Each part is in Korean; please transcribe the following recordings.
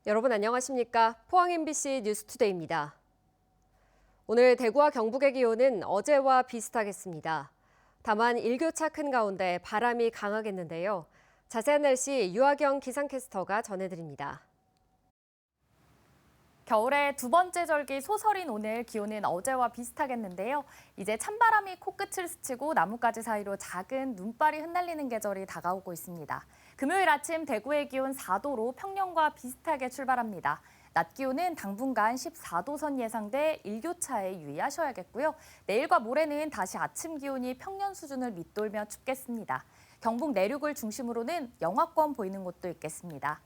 여러분 안녕하십니까? 포항 MBC 뉴스투데이입니다. 오늘 대구와 경북의 기온은 어제와 비슷하겠습니다. 다만 일교차 큰 가운데 바람이 강하겠는데요. 자세한 날씨 유아경 기상캐스터가 전해드립니다. 겨울의 두 번째 절기 소설인 오늘 기온은 어제와 비슷하겠는데요. 이제 찬바람이 코끝을 스치고 나뭇가지 사이로 작은 눈발이 흩날리는 계절이 다가오고 있습니다. 금요일 아침 대구의 기온 4도로 평년과 비슷하게 출발합니다. 낮 기온은 당분간 14도 선 예상돼 일교차에 유의하셔야겠고요. 내일과 모레는 다시 아침 기온이 평년 수준을 밑돌며 춥겠습니다. 경북 내륙을 중심으로는 영하권 보이는 곳도 있겠습니다.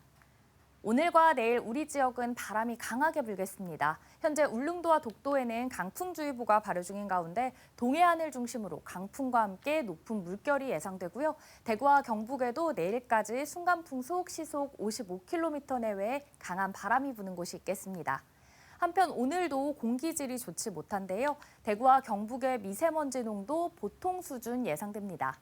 오늘과 내일 우리 지역은 바람이 강하게 불겠습니다. 현재 울릉도와 독도에는 강풍주의보가 발효 중인 가운데 동해안을 중심으로 강풍과 함께 높은 물결이 예상되고요. 대구와 경북에도 내일까지 순간풍속 시속 55km 내외의 강한 바람이 부는 곳이 있겠습니다. 한편 오늘도 공기질이 좋지 못한데요. 대구와 경북의 미세먼지 농도 보통 수준 예상됩니다.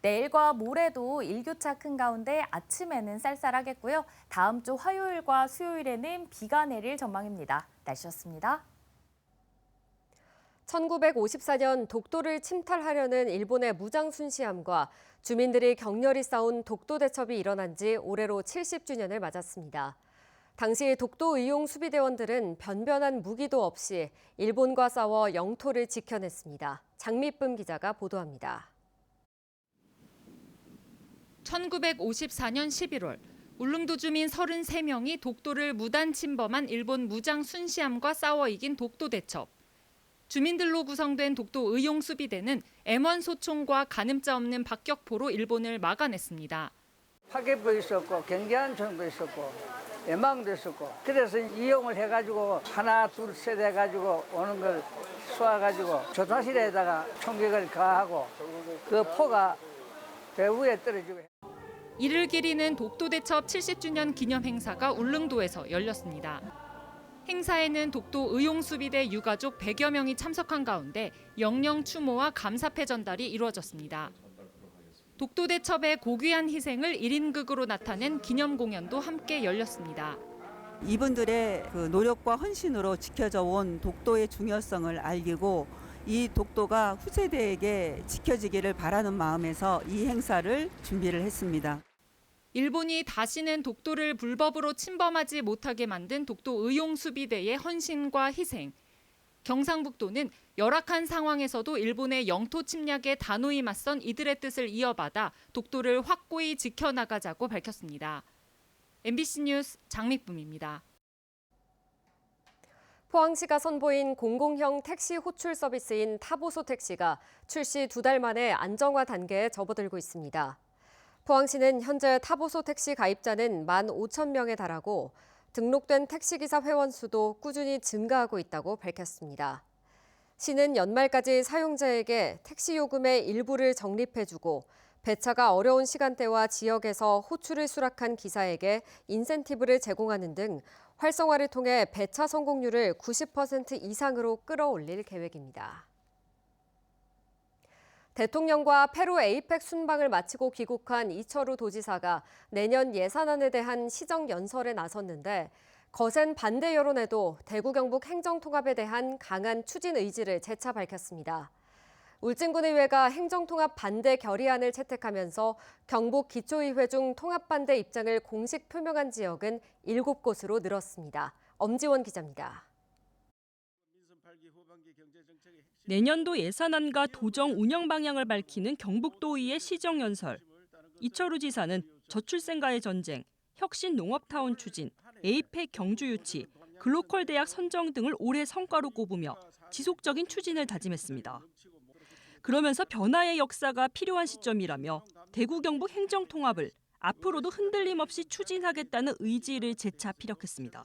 내일과 모레도 일교차 큰 가운데 아침에는 쌀쌀하겠고요. 다음 주 화요일과 수요일에는 비가 내릴 전망입니다. 날씨였습니다. 1954년 독도를 침탈하려는 일본의 무장 순시함과 주민들이 격렬히 싸운 독도 대첩이 일어난 지 올해로 70주년을 맞았습니다. 당시 독도 의용 수비대원들은 변변한 무기도 없이 일본과 싸워 영토를 지켜냈습니다. 장미쁨 기자가 보도합니다. 1954년 11월 울릉도 주민 33명이 독도를 무단 침범한 일본 무장 순시함과 싸워 이긴 독도 대첩. 주민들로 구성된 독도 의용수비대는 M1 소총과 가늠자 없는 박격포로 일본을 막아냈습니다. 파괴포 있었고 경계한 총도 있었고 예망도 있었고 그래서 이용을 해가지고 하나 둘 셋 해가지고 오는 걸 쏘아가지고 조타실에다가 총격을 가하고 그 포가 배후에 떨어지고. 이를 기리는 독도 대첩 70주년 기념 행사가 울릉도에서 열렸습니다. 행사에는 독도 의용수비대 유가족 100여 명이 참석한 가운데 영령 추모와 감사패 전달이 이루어졌습니다. 독도 대첩의 고귀한 희생을 1인극으로 나타낸 기념 공연도 함께 열렸습니다. 이분들의 그 노력과 헌신으로 지켜져 온 독도의 중요성을 알리고 이 독도가 후세대에게 지켜지기를 바라는 마음에서 이 행사를 준비를 했습니다. 일본이 다시는 독도를 불법으로 침범하지 못하게 만든 독도 의용수비대의 헌신과 희생. 경상북도는 열악한 상황에서도 일본의 영토 침략에 단호히 맞선 이들의 뜻을 이어받아 독도를 확고히 지켜나가자고 밝혔습니다. MBC 뉴스 장미쁨입니다. 포항시가 선보인 공공형 택시 호출 서비스인 타보소 택시가 출시 2달 만에 안정화 단계에 접어들고 있습니다. 포항시는 현재 타보소 택시 가입자는 15,000명에 달하고 등록된 택시기사 회원 수도 꾸준히 증가하고 있다고 밝혔습니다. 시는 연말까지 사용자에게 택시 요금의 일부를 적립해주고 배차가 어려운 시간대와 지역에서 호출을 수락한 기사에게 인센티브를 제공하는 등 활성화를 통해 배차 성공률을 90% 이상으로 끌어올릴 계획입니다. 대통령과 페루 에이펙 순방을 마치고 귀국한 이철우 도지사가 내년 예산안에 대한 시정연설에 나섰는데 거센 반대 여론에도 대구 경북 행정통합에 대한 강한 추진 의지를 재차 밝혔습니다. 울진군의회가 행정통합 반대 결의안을 채택하면서 경북 기초의회 중 통합반대 입장을 공식 표명한 지역은 7곳으로 늘었습니다. 엄지원 기자입니다. 내년도 예산안과 도정 운영 방향을 밝히는 경북도의회 시정연설. 이철우 지사는 저출생과의 전쟁, 혁신 농업타운 추진, 에이펙 경주 유치, 글로컬 대학 선정 등을 올해 성과로 꼽으며 지속적인 추진을 다짐했습니다. 그러면서 변화의 역사가 필요한 시점이라며 대구 경북 행정통합을 앞으로도 흔들림 없이 추진하겠다는 의지를 재차 피력했습니다.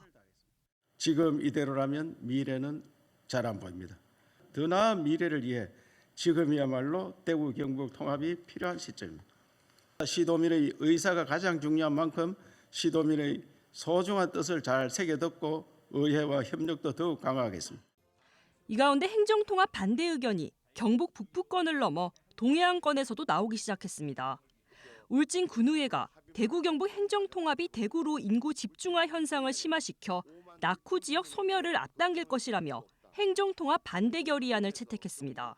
지금 이대로라면 미래는 잘 안 보입니다. 더 나은 미래를 위해 지금이야말로 대구 경북 통합이 필요한 시점입니다. 시도민의 의사가 가장 중요한 만큼 시도민의 소중한 뜻을 잘 새겨듣고 의회와 협력도 더욱 강화하겠습니다. 이 가운데 행정통합 반대 의견이 경북 북부권을 넘어 동해안권에서도 나오기 시작했습니다. 울진 군의회가 대구 경북 행정통합이 대구로 인구 집중화 현상을 심화시켜 낙후 지역 소멸을 앞당길 것이라며 행정통합 반대 결의안을 채택했습니다.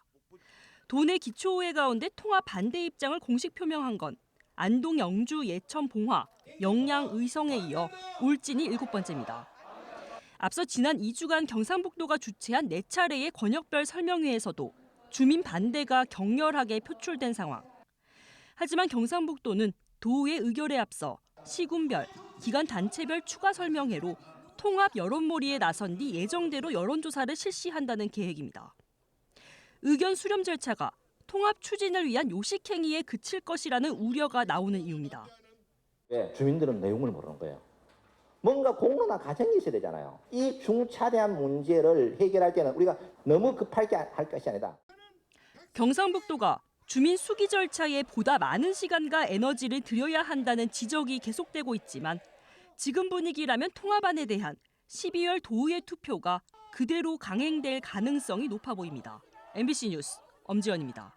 도내 기초의회 가운데 통합 반대 입장을 공식 표명한 건 안동, 영주, 예천, 봉화, 영양, 의성에 이어 울진이 7번째입니다. 앞서 지난 2주간 경상북도가 주최한 4차례의 권역별 설명회에서도 주민 반대가 격렬하게 표출된 상황. 하지만 경상북도는 도의 의결에 앞서 시군별, 기관 단체별 추가 설명회로 통합 여론몰이에 나선 뒤 예정대로 여론조사를 실시한다는 계획입니다. 의견 수렴 절차가 통합 추진을 위한 요식행위에 그칠 것이라는 우려가 나오는 이유입니다. 왜 주민들은 내용을 모르는 거예요. 뭔가 공론화 과정이 있어야 되잖아요. 이 중차대한 문제를 해결할 때는 우리가 너무 급하게 할 것이 아니다. 경상북도가 주민 수기 절차에 보다 많은 시간과 에너지를 들여야 한다는 지적이 계속되고 있지만 지금 분위기라면 통합안에 대한 12월 도의회 투표가 그대로 강행될 가능성이 높아 보입니다. MBC 뉴스 엄지연입니다.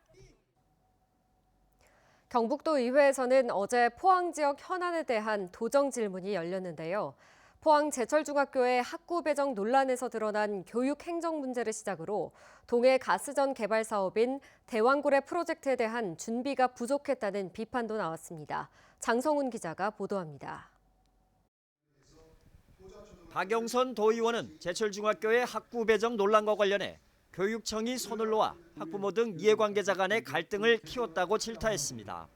경북도 의회에서는 어제 포항 지역 현안에 대한 도정 질문이 열렸는데요. 포항 제철중학교의 학구 배정 논란에서 드러난 교육 행정 문제를 시작으로 동해 가스전 개발 사업인 대왕고래 프로젝트에 대한 준비가 부족했다는 비판도 나왔습니다. 장성훈 기자가 보도합니다. 박영선 도의원은 제철중학교의 학구 배정 논란과 관련해 교육청이 손을 놓아 학부모 등 이해관계자 간의 갈등을 키웠다고 질타했습니다.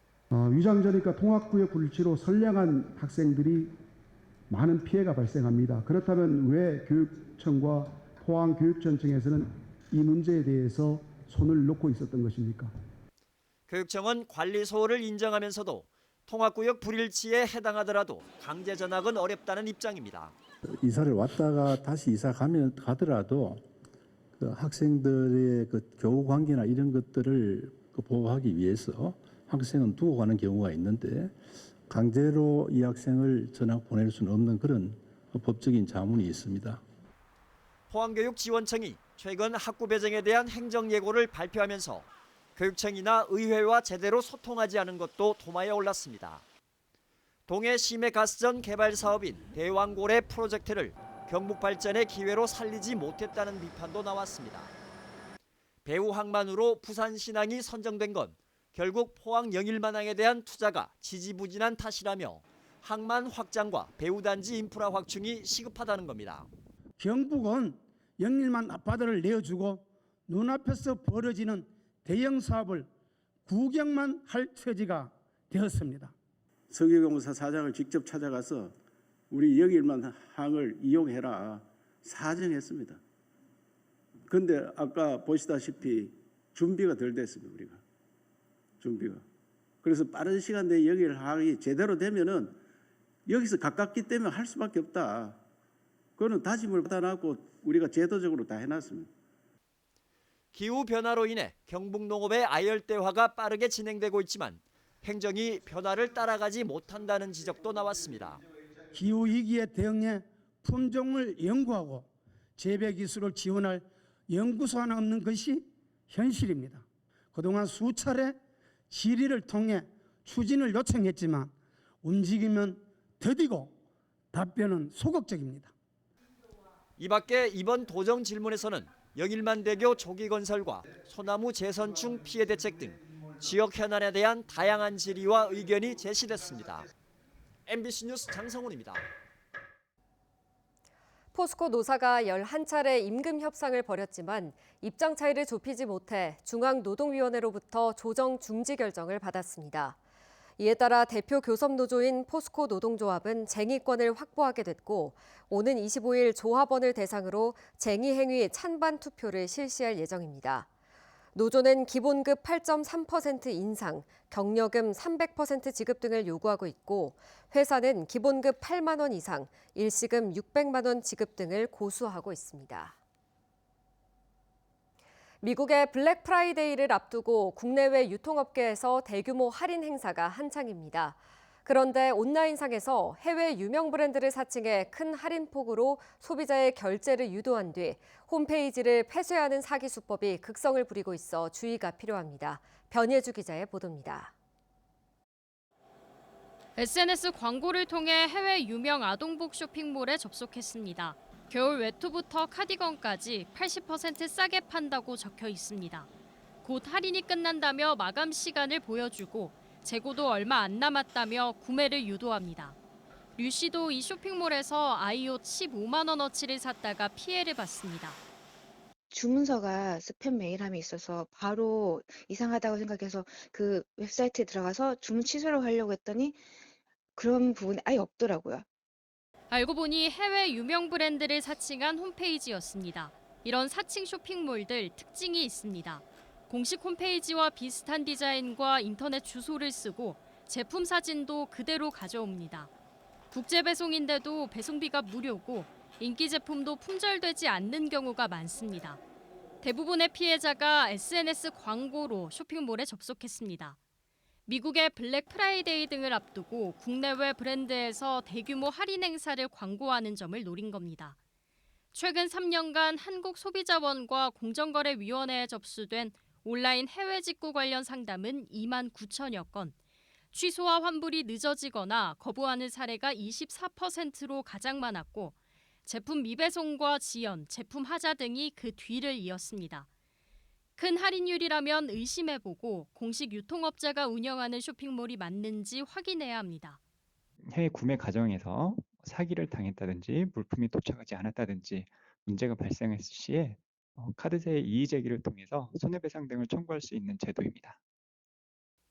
위장전이니까 통학구역 불치로 선량한 학생들이 많은 피해가 발생합니다. 그렇다면 왜 교육청과 포항교육전청에서는 이 문제에 대해서 손을 놓고 있었던 것입니까? 교육청은 관리 소홀을 인정하면서도 통학구역 불일치에 해당하더라도 강제 전학은 어렵다는 입장입니다. 이사를 왔다가 다시 이사 가더라도 그 학생들의 그 교우 관계나 이런 것들을 보호하기 위해서 학생은 두고 가는 경우가 있는데 강제로 이 학생을 전학 보낼 수는 없는 그런 법적인 자문이 있습니다. 포항교육지원청이 최근 학구 배정에 대한 행정 예고를 발표하면서 교육청이나 의회와 제대로 소통하지 않은 것도 도마에 올랐습니다. 동해 심해 가스전 개발 사업인 대왕고래 프로젝트를 경북 발전의 기회로 살리지 못했다는 비판도 나왔습니다. 배우 항만으로 부산신항이 선정된 건 결국 포항 영일만항에 대한 투자가 지지부진한 탓이라며 항만 확장과 배우단지 인프라 확충이 시급하다는 겁니다. 경북은 영일만 앞바다를 내어주고 눈앞에서 벌어지는 대형 사업을 구경만 할 처지가 되었습니다. 석유공사 사장을 직접 찾아가서 우리 영일만항을 이용해라 사정했습니다. 그런데 아까 보시다시피 준비가 덜 됐습니다. 우리가 준비가. 그래서 빠른 시간 내에 영일항이 제대로 되면은 여기서 가깝기 때문에 할 수밖에 없다. 그거는 다짐을 받아놨고 우리가 제도적으로 다 해놨습니다. 기후 변화로 인해 경북 농업의 아열대화가 빠르게 진행되고 있지만 행정이 변화를 따라가지 못한다는 지적도 나왔습니다. 기후위기에 대응해 품종을 연구하고 재배기술을 지원할 연구소 하나 없는 것이 현실입니다. 그동안 수차례 질의를 통해 추진을 요청했지만 움직이면 더디고 답변은 소극적입니다. 이 밖에 이번 도정 질문에서는 영일만대교 조기 건설과 소나무 재선충 피해 대책 등 지역 현안에 대한 다양한 질의와 의견이 제시됐습니다. MBC 뉴스 장성훈입니다. 포스코 노사가 11차례 임금 협상을 벌였지만 입장 차이를 좁히지 못해 중앙노동위원회로부터 조정 중지 결정을 받았습니다. 이에 따라 대표 교섭노조인 포스코 노동조합은 쟁의권을 확보하게 됐고 오는 25일 조합원을 대상으로 쟁의행위 찬반 투표를 실시할 예정입니다. 노조는 기본급 8.3% 인상, 격려금 300% 지급 등을 요구하고 있고 회사는 기본급 8만 원 이상, 일시금 600만 원 지급 등을 고수하고 있습니다. 미국의 블랙 프라이데이를 앞두고 국내외 유통업계에서 대규모 할인 행사가 한창입니다. 그런데 온라인상에서 해외 유명 브랜드를 사칭해 큰 할인폭으로 소비자의 결제를 유도한 뒤 홈페이지를 폐쇄하는 사기 수법이 극성을 부리고 있어 주의가 필요합니다. 변예주 기자의 보도입니다. SNS 광고를 통해 해외 유명 아동복 쇼핑몰에 접속했습니다. 겨울 외투부터 카디건까지 80% 싸게 판다고 적혀 있습니다. 곧 할인이 끝난다며 마감 시간을 보여주고 재고도 얼마 안 남았다며 구매를 유도합니다. 류 씨도 이 쇼핑몰에서 아이 옷 15만 원어치를 샀다가 피해를 봤습니다. 주문서가 스팸 메일함이 있어서 바로 이상하다고 생각해서 그 웹사이트에 들어가서 주문 취소를 하려고 했더니 그런 부분이 아예 없더라고요. 알고 보니 해외 유명 브랜드를 사칭한 홈페이지였습니다. 이런 사칭 쇼핑몰들 특징이 있습니다. 공식 홈페이지와 비슷한 디자인과 인터넷 주소를 쓰고 제품 사진도 그대로 가져옵니다. 국제 배송인데도 배송비가 무료고 인기 제품도 품절되지 않는 경우가 많습니다. 대부분의 피해자가 SNS 광고로 쇼핑몰에 접속했습니다. 미국의 블랙 프라이데이 등을 앞두고 국내외 브랜드에서 대규모 할인 행사를 광고하는 점을 노린 겁니다. 최근 3년간 한국소비자원과 공정거래위원회에 접수된 온라인 해외 직구 관련 상담은 2만 9천여 건, 취소와 환불이 늦어지거나 거부하는 사례가 24%로 가장 많았고 제품 미배송과 지연, 제품 하자 등이 그 뒤를 이었습니다. 큰 할인율이라면 의심해보고 공식 유통업자가 운영하는 쇼핑몰이 맞는지 확인해야 합니다. 해외 구매 과정에서 사기를 당했다든지 물품이 도착하지 않았다든지 문제가 발생했을 시에 카드사의 이의제기를 통해서 손해배상 등을 청구할 수 있는 제도입니다.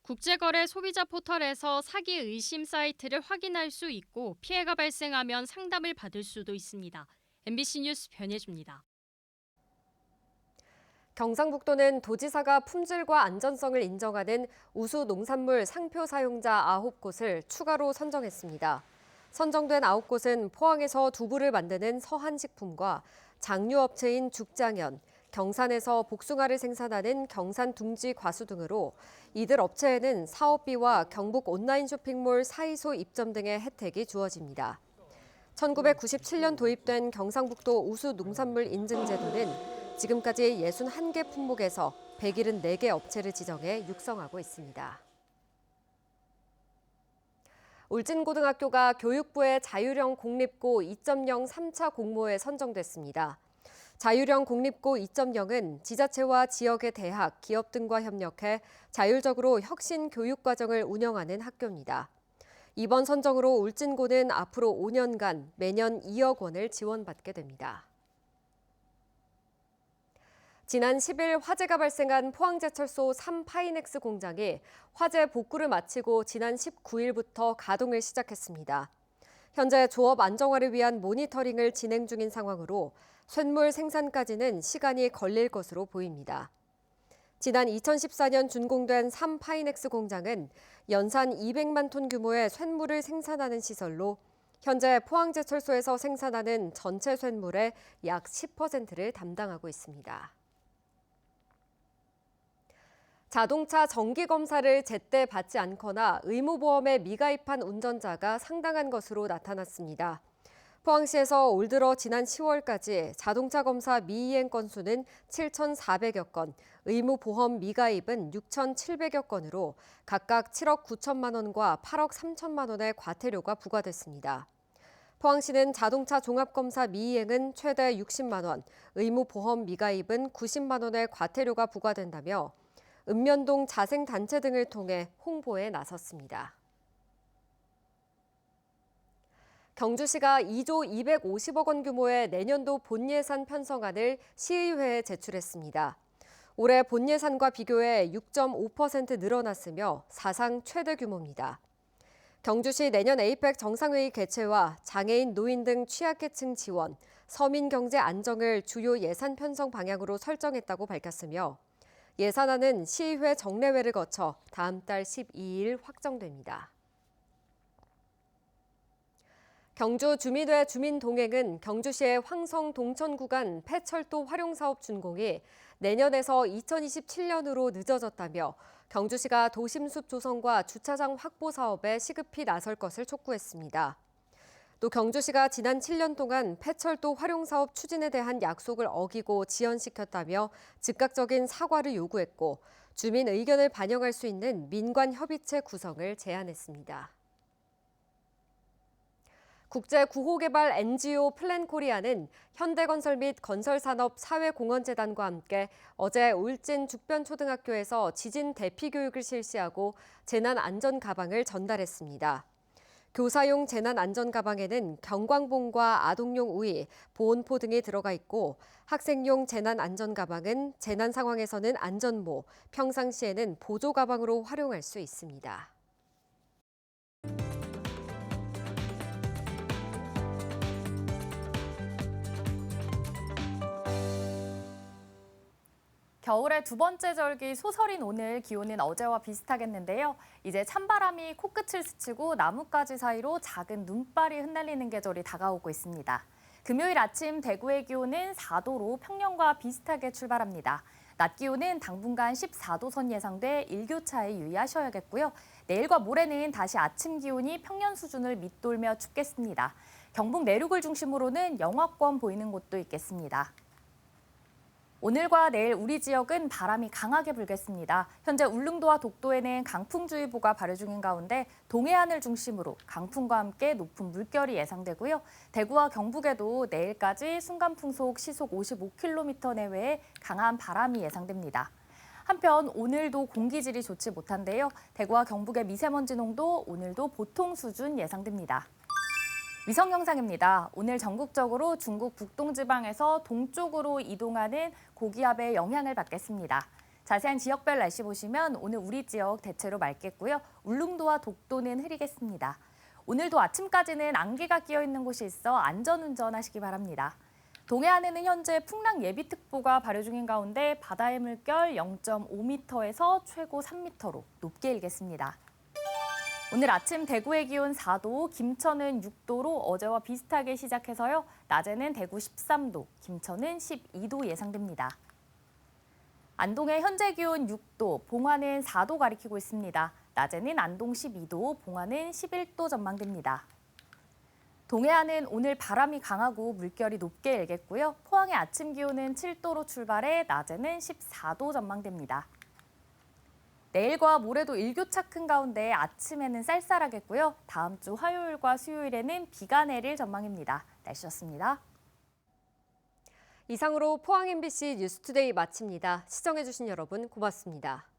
국제거래 소비자 포털에서 사기 의심 사이트를 확인할 수 있고 피해가 발생하면 상담을 받을 수도 있습니다. MBC 뉴스 변혜주입니다. 경상북도는 도지사가 품질과 안전성을 인정하는 우수 농산물 상표 사용자 9곳을 추가로 선정했습니다. 선정된 9곳은 포항에서 두부를 만드는 서한식품과 장류업체인 죽장현, 경산에서 복숭아를 생산하는 경산둥지 과수 등으로 이들 업체에는 사업비와 경북 온라인 쇼핑몰 사이소 입점 등의 혜택이 주어집니다. 1997년 도입된 경상북도 우수 농산물 인증 제도는 지금까지 61개 품목에서 174개 업체를 지정해 육성하고 있습니다. 울진고등학교가 교육부의 자율형 공립고 2.0 3차 공모에 선정됐습니다. 자율형 공립고 2.0은 지자체와 지역의 대학, 기업 등과 협력해 자율적으로 혁신 교육 과정을 운영하는 학교입니다. 이번 선정으로 울진고는 앞으로 5년간 매년 2억 원을 지원받게 됩니다. 지난 10일 화재가 발생한 포항제철소 3파이넥스 공장이 화재 복구를 마치고 지난 19일부터 가동을 시작했습니다. 현재 조업 안정화를 위한 모니터링을 진행 중인 상황으로 쇳물 생산까지는 시간이 걸릴 것으로 보입니다. 지난 2014년 준공된 3파이넥스 공장은 연산 200만 톤 규모의 쇳물을 생산하는 시설로 현재 포항제철소에서 생산하는 전체 쇳물의 약 10%를 담당하고 있습니다. 자동차 정기검사를 제때 받지 않거나 의무보험에 미가입한 운전자가 상당한 것으로 나타났습니다. 포항시에서 올 들어 지난 10월까지 자동차 검사 미이행 건수는 7,400여 건, 의무보험 미가입은 6,700여 건으로 각각 7억 9천만 원과 8억 3천만 원의 과태료가 부과됐습니다. 포항시는 자동차 종합검사 미이행은 최대 60만 원, 의무보험 미가입은 90만 원의 과태료가 부과된다며 읍면동 자생단체 등을 통해 홍보에 나섰습니다. 경주시가 2조 250억 원 규모의 내년도 본예산 편성안을 시의회에 제출했습니다. 올해 본예산과 비교해 6.5% 늘어났으며 사상 최대 규모입니다. 경주시 내년 에이펙 정상회의 개최와 장애인, 노인 등 취약계층 지원, 서민 경제 안정을 주요 예산 편성 방향으로 설정했다고 밝혔으며 예산안은 시의회 정례회를 거쳐 다음 달 12일 확정됩니다. 경주 주민회 주민동행은 경주시의 황성 동천 구간 폐철도 활용사업 준공이 내년에서 2027년으로 늦어졌다며 경주시가 도심숲 조성과 주차장 확보 사업에 시급히 나설 것을 촉구했습니다. 또 경주시가 지난 7년 동안 폐철도 활용사업 추진에 대한 약속을 어기고 지연시켰다며 즉각적인 사과를 요구했고 주민 의견을 반영할 수 있는 민관협의체 구성을 제안했습니다. 국제 구호개발 NGO 플랜코리아는 현대건설 및 건설산업사회공헌재단과 함께 어제 울진 죽변초등학교에서 지진 대피 교육을 실시하고 재난안전 가방을 전달했습니다. 교사용 재난안전 가방에는 경광봉과 아동용 우의, 보온포 등이 들어가 있고 학생용 재난안전 가방은 재난 상황에서는 안전모, 평상시에는 보조 가방으로 활용할 수 있습니다. 겨울의 두 번째 절기 소설인 오늘 기온은 어제와 비슷하겠는데요. 이제 찬바람이 코끝을 스치고 나뭇가지 사이로 작은 눈발이 흩날리는 계절이 다가오고 있습니다. 금요일 아침 대구의 기온은 4도로 평년과 비슷하게 출발합니다. 낮 기온은 당분간 14도 선 예상돼 일교차에 유의하셔야겠고요. 내일과 모레는 다시 아침 기온이 평년 수준을 밑돌며 춥겠습니다. 경북 내륙을 중심으로는 영하권 보이는 곳도 있겠습니다. 오늘과 내일 우리 지역은 바람이 강하게 불겠습니다. 현재 울릉도와 독도에는 강풍주의보가 발효 중인 가운데 동해안을 중심으로 강풍과 함께 높은 물결이 예상되고요. 대구와 경북에도 내일까지 순간풍속 시속 55km 내외의 강한 바람이 예상됩니다. 한편 오늘도 공기질이 좋지 못한데요. 대구와 경북의 미세먼지 농도 오늘도 보통 수준 예상됩니다. 위성 영상입니다. 오늘 전국적으로 중국 북동지방에서 동쪽으로 이동하는 고기압의 영향을 받겠습니다. 자세한 지역별 날씨 보시면 오늘 우리 지역 대체로 맑겠고요. 울릉도와 독도는 흐리겠습니다. 오늘도 아침까지는 안개가 끼어 있는 곳이 있어 안전운전하시기 바랍니다. 동해안에는 현재 풍랑 예비특보가 발효 중인 가운데 바다의 물결 0.5m에서 최고 3m로 높게 일겠습니다. 오늘 아침 대구의 기온 4도, 김천은 6도로 어제와 비슷하게 시작해서요. 낮에는 대구 13도, 김천은 12도 예상됩니다. 안동의 현재 기온 6도, 봉화는 4도 가리키고 있습니다. 낮에는 안동 12도, 봉화는 11도 전망됩니다. 동해안은 오늘 바람이 강하고 물결이 높게 일겠고요. 포항의 아침 기온은 7도로 출발해 낮에는 14도 전망됩니다. 내일과 모레도 일교차 큰 가운데 아침에는 쌀쌀하겠고요. 다음 주 화요일과 수요일에는 비가 내릴 전망입니다. 날씨였습니다. 이상으로 포항 MBC 뉴스투데이 마칩니다. 시청해주신 여러분 고맙습니다.